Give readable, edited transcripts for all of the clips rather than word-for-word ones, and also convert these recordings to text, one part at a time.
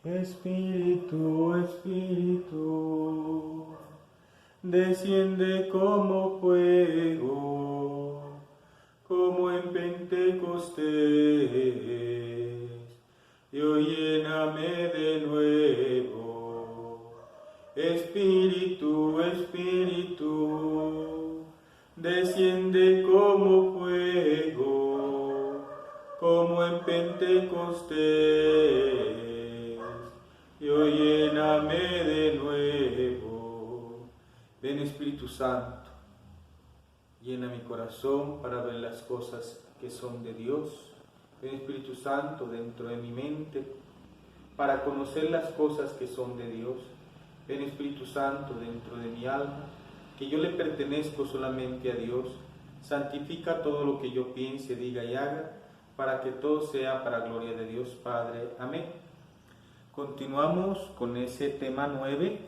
Espíritu, Espíritu, desciende como fuego, como en Pentecostés, y hoy lléname de nuevo. Espíritu, Espíritu, desciende como fuego, como en Pentecostés, y hoy lléname de nuevo. Ven Espíritu Santo, llena mi corazón para ver las cosas que son de Dios. Ven Espíritu Santo dentro de mi mente para conocer las cosas que son de Dios. Ven Espíritu Santo dentro de mi alma, que yo le pertenezco solamente a Dios. Santifica todo lo que yo piense, diga y haga, para que todo sea para gloria de Dios Padre. Amén. Continuamos con ese tema 9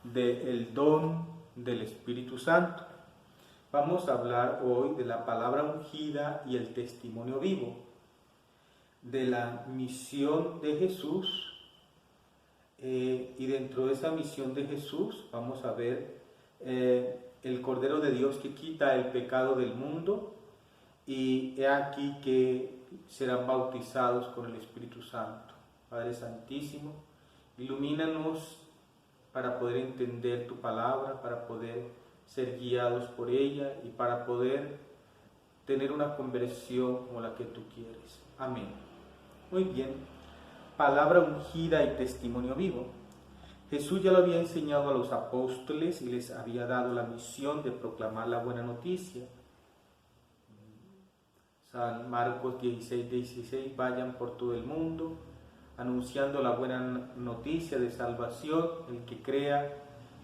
del don del Espíritu Santo. Vamos a hablar hoy de la palabra ungida y el testimonio vivo, de la misión de Jesús, y dentro de esa misión de Jesús vamos a ver el Cordero de Dios que quita el pecado del mundo, y he aquí que serán bautizados con el Espíritu Santo. Padre Santísimo, ilumínanos para poder entender tu palabra, para poder ser guiados por ella y para poder tener una conversión como la que tú quieres. Amén. Muy bien, palabra ungida y testimonio vivo. Jesús ya lo había enseñado a los apóstoles y les había dado la misión de proclamar la buena noticia. San Marcos 16:16, vayan por todo el mundo, anunciando la buena noticia de salvación. El que crea,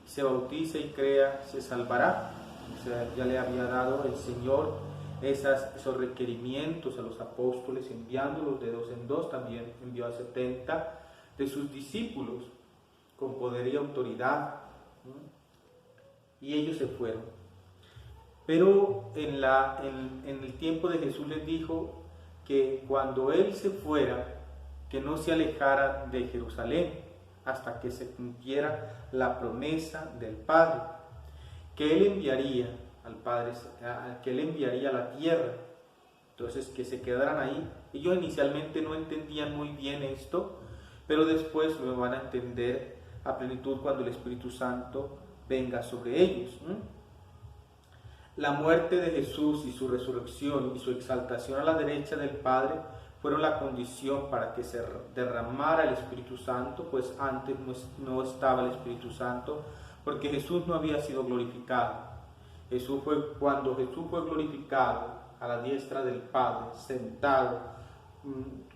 se bautice y crea, se salvará. O sea, ya le había dado el Señor esos requerimientos a los apóstoles, enviándolos de dos en dos. También envió a 70 de sus discípulos con poder y autoridad, y ellos se fueron. Pero en el tiempo de Jesús les dijo que cuando Él se fuera, que no se alejara de Jerusalén hasta que se cumpliera la promesa del Padre, que Él enviaría al Padre, que Él enviaría a la tierra. Entonces, que se quedaran ahí. Ellos inicialmente no entendían muy bien esto, pero después lo van a entender a plenitud cuando el Espíritu Santo venga sobre ellos. La muerte de Jesús y su resurrección y su exaltación a la derecha del Padre fueron la condición para que se derramara el Espíritu Santo, pues antes no estaba el Espíritu Santo, porque Jesús no había sido glorificado. Cuando Jesús fue glorificado a la diestra del Padre, sentado,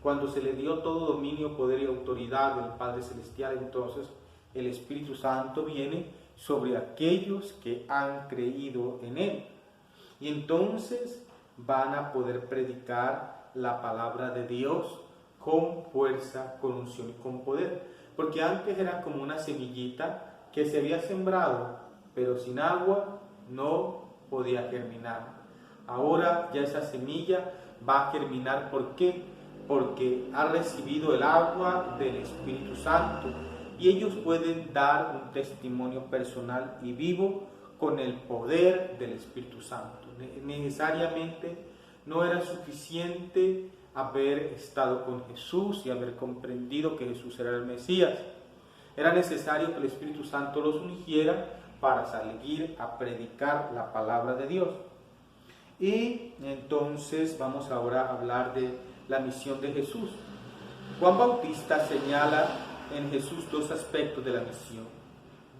cuando se le dio todo dominio, poder y autoridad del Padre Celestial, entonces el Espíritu Santo viene sobre aquellos que han creído en Él. Y entonces van a poder predicar la palabra de Dios con fuerza, con unción y con poder. Porque antes era como una semillita que se había sembrado, pero sin agua no podía germinar. Ahora ya esa semilla va a germinar. ¿Por qué? Porque ha recibido el agua del Espíritu Santo. Y ellos pueden dar un testimonio personal y vivo con el poder del Espíritu Santo. Necesariamente no era suficiente haber estado con Jesús y haber comprendido que Jesús era el Mesías. Era necesario que el Espíritu Santo los ungiera para salir a predicar la palabra de Dios. Y entonces vamos ahora a hablar de la misión de Jesús. Juan Bautista señala en Jesús dos aspectos de la misión.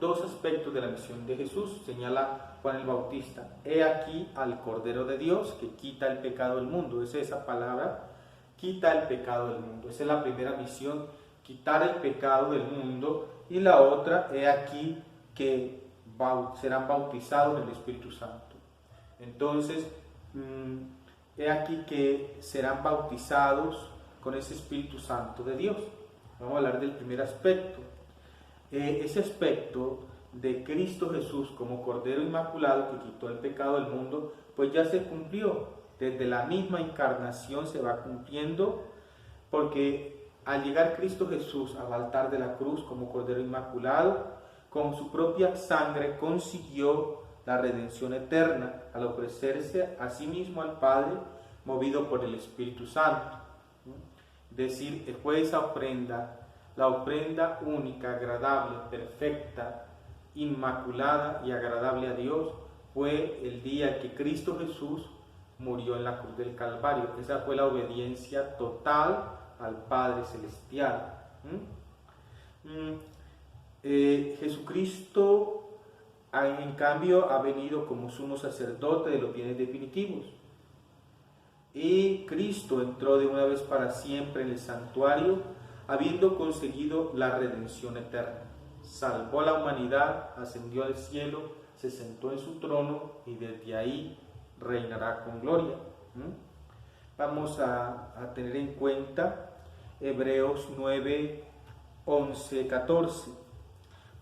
Dos aspectos de la misión de Jesús señala Juan el Bautista. He aquí al Cordero de Dios que quita el pecado del mundo. Es esa palabra, quita el pecado del mundo. Esa es la primera misión, quitar el pecado del mundo. Y la otra, he aquí que serán bautizados en el Espíritu Santo. Entonces, he aquí que serán bautizados con ese Espíritu Santo de Dios. Vamos a hablar del primer aspecto. Ese aspecto de Cristo Jesús como Cordero Inmaculado que quitó el pecado del mundo, pues ya se cumplió. Desde la misma encarnación se va cumpliendo, porque al llegar Cristo Jesús al altar de la cruz como Cordero Inmaculado, con su propia sangre consiguió la redención eterna al ofrecerse a sí mismo al Padre, movido por el Espíritu Santo. Es decir, fue esa ofrenda, la ofrenda única, agradable, perfecta, inmaculada y agradable a Dios, fue el día que Cristo Jesús murió en la cruz del Calvario. Esa fue la obediencia total al Padre Celestial. Jesucristo, en cambio, ha venido como sumo sacerdote de los bienes definitivos. Y Cristo entró de una vez para siempre en el santuario, habiendo conseguido la redención eterna. Salvó a la humanidad, ascendió al cielo, se sentó en su trono y desde ahí reinará con gloria. Vamos a tener en cuenta Hebreos 9, 11, 14.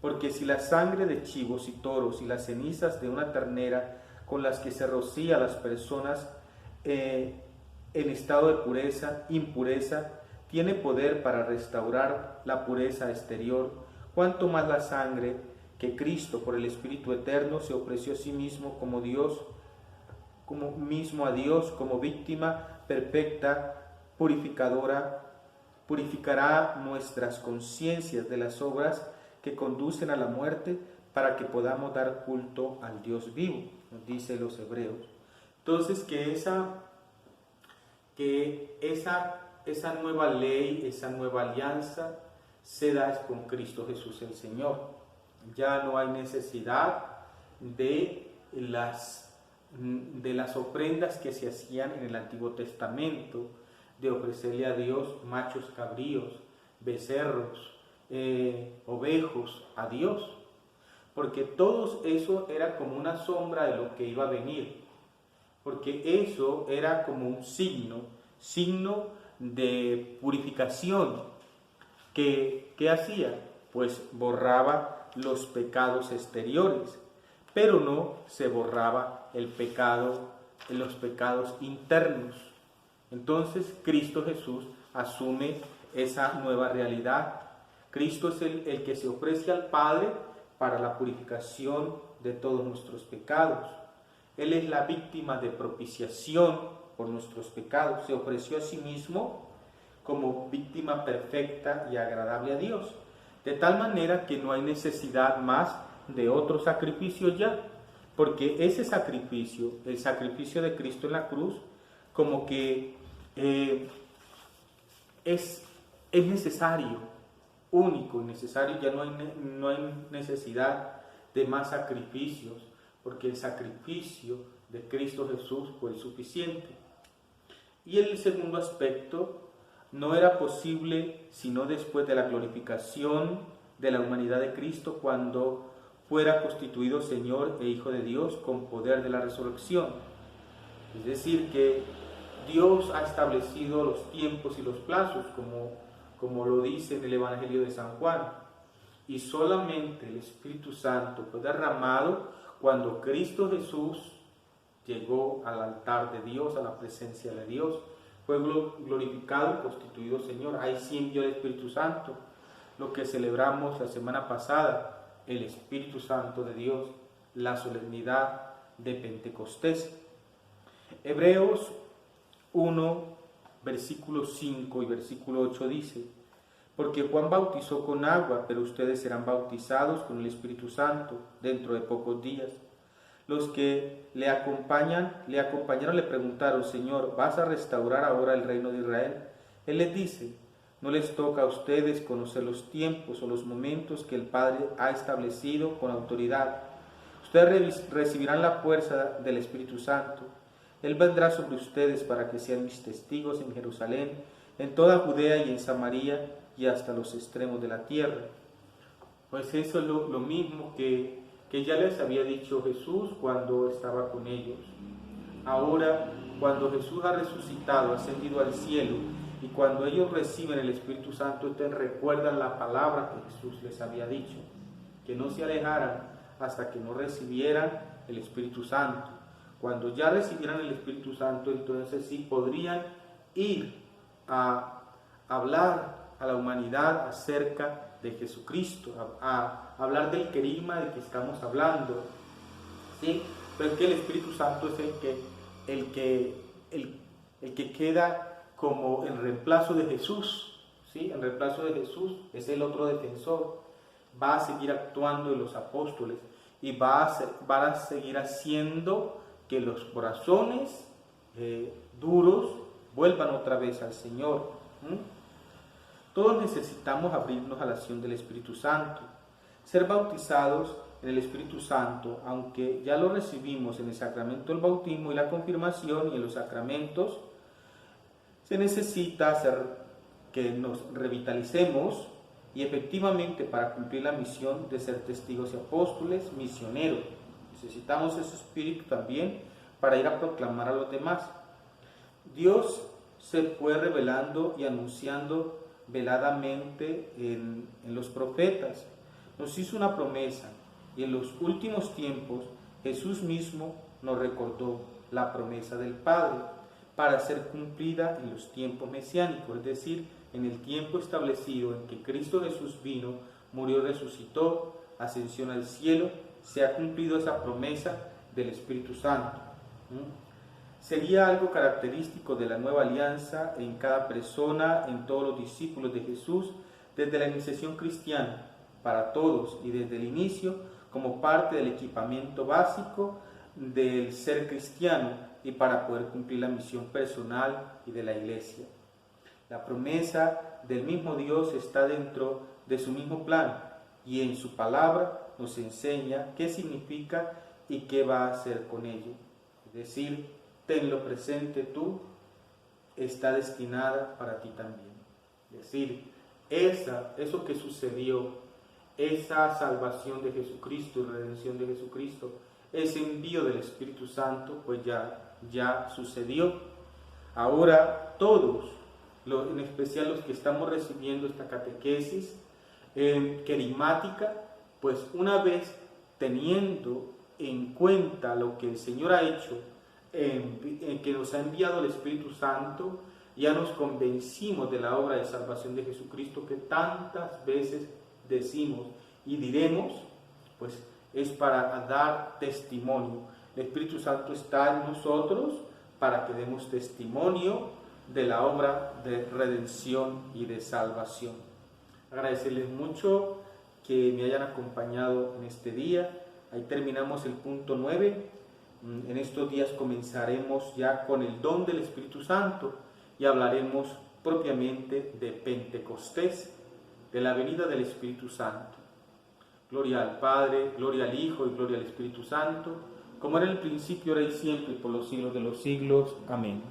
Porque si la sangre de chivos y toros y las cenizas de una ternera con las que se rocía a las personas en estado de impureza, tiene poder para restaurar la pureza exterior, cuanto más la sangre que Cristo por el Espíritu Eterno se ofreció a sí mismo como Dios, como mismo a Dios, como víctima perfecta, purificadora, purificará nuestras conciencias de las obras que conducen a la muerte para que podamos dar culto al Dios vivo, nos dice los Hebreos. Entonces que esa nueva ley, esa nueva alianza se da con Cristo Jesús el Señor. Ya no hay necesidad de las ofrendas que se hacían en el Antiguo Testamento, de ofrecerle a Dios machos cabríos, becerros, ovejos a Dios, porque todo eso era como una sombra de lo que iba a venir, porque eso era como un signo de purificación. ¿Qué hacía? Pues borraba los pecados exteriores, pero no se borraba los pecados internos. Entonces Cristo Jesús asume esa nueva realidad. Cristo es el que se ofrece al Padre para la purificación de todos nuestros pecados. Él es la víctima de propiciación por nuestros pecados. Se ofreció a sí mismo como víctima perfecta y agradable a Dios. De tal manera que no hay necesidad más de otro sacrificio ya. Porque ese sacrificio, el sacrificio de Cristo en la cruz, como que es necesario, único y necesario. Ya no hay necesidad de más sacrificios, porque el sacrificio de Cristo Jesús fue suficiente. Y el segundo aspecto, no era posible sino después de la glorificación de la humanidad de Cristo, cuando fuera constituido Señor e Hijo de Dios con poder de la resurrección. Es decir, que Dios ha establecido los tiempos y los plazos, como lo dice en el Evangelio de San Juan, y solamente el Espíritu Santo fue derramado cuando Cristo Jesús llegó al altar de Dios, a la presencia de Dios, fue glorificado y constituido Señor. Ahí sí envió el Espíritu Santo, lo que celebramos la semana pasada, el Espíritu Santo de Dios, la solemnidad de Pentecostés. Hebreos 1, versículo 5 y versículo 8 dice: porque Juan bautizó con agua, pero ustedes serán bautizados con el Espíritu Santo dentro de pocos días. Los que le acompañaron le preguntaron: Señor, ¿vas a restaurar ahora el reino de Israel? Él les dice: no les toca a ustedes conocer los tiempos o los momentos que el Padre ha establecido con autoridad. Ustedes recibirán la fuerza del Espíritu Santo. Él vendrá sobre ustedes para que sean mis testigos en Jerusalén, en toda Judea y en Samaria y hasta los extremos de la tierra. Pues eso es lo mismo que ya les había dicho Jesús cuando estaba con ellos. Ahora, cuando Jesús ha resucitado, ha ascendido al cielo, y cuando ellos reciben el Espíritu Santo, ustedes recuerdan la palabra que Jesús les había dicho, que no se alejaran hasta que no recibieran el Espíritu Santo. Cuando ya recibieran el Espíritu Santo, entonces sí podrían ir a hablar a la humanidad acerca de Jesucristo, a hablar del querigma del que estamos hablando, ¿sí? Pero es que el Espíritu Santo es el que queda como el reemplazo de Jesús, ¿sí? El reemplazo de Jesús es el otro defensor, va a seguir actuando en los apóstoles y va a seguir haciendo que los corazones duros vuelvan otra vez al Señor. Todos necesitamos abrirnos a la acción del Espíritu Santo, ser bautizados en el Espíritu Santo, aunque ya lo recibimos en el sacramento del bautismo y la confirmación y en los sacramentos. Se necesita hacer que nos revitalicemos y efectivamente para cumplir la misión de ser testigos y apóstoles, misioneros. Necesitamos ese espíritu también para ir a proclamar a los demás. Dios se fue revelando y anunciando veladamente en los profetas. Nos hizo una promesa y en los últimos tiempos Jesús mismo nos recordó la promesa del Padre para ser cumplida en los tiempos mesiánicos, es decir, en el tiempo establecido en que Cristo Jesús vino, murió, resucitó, ascensión al cielo, se ha cumplido esa promesa del Espíritu Santo. Sería algo característico de la nueva alianza en cada persona, en todos los discípulos de Jesús, desde la iniciación cristiana, para todos y desde el inicio, como parte del equipamiento básico del ser cristiano y para poder cumplir la misión personal y de la Iglesia. La promesa del mismo Dios está dentro de su mismo plan y en su palabra nos enseña qué significa y qué va a hacer con ello. Es decir, tenlo presente tú, está destinada para ti también. Es decir, eso que sucedió, esa salvación de Jesucristo y redención de Jesucristo, ese envío del Espíritu Santo, pues ya sucedió. Ahora todos, en especial los que estamos recibiendo esta catequesis querigmática, pues una vez teniendo en cuenta lo que el Señor ha hecho, en que nos ha enviado el Espíritu Santo, ya nos convencimos de la obra de salvación de Jesucristo que tantas veces decimos y diremos, pues es para dar testimonio. El Espíritu Santo está en nosotros para que demos testimonio de la obra de redención y de salvación. Agradecerles mucho que me hayan acompañado en este día. Ahí terminamos el punto 9. En estos días comenzaremos ya con el don del Espíritu Santo y hablaremos propiamente de Pentecostés, de la venida del Espíritu Santo. Gloria al Padre, gloria al Hijo y gloria al Espíritu Santo, como era en el principio, ahora y siempre, por los siglos de los siglos. Amén.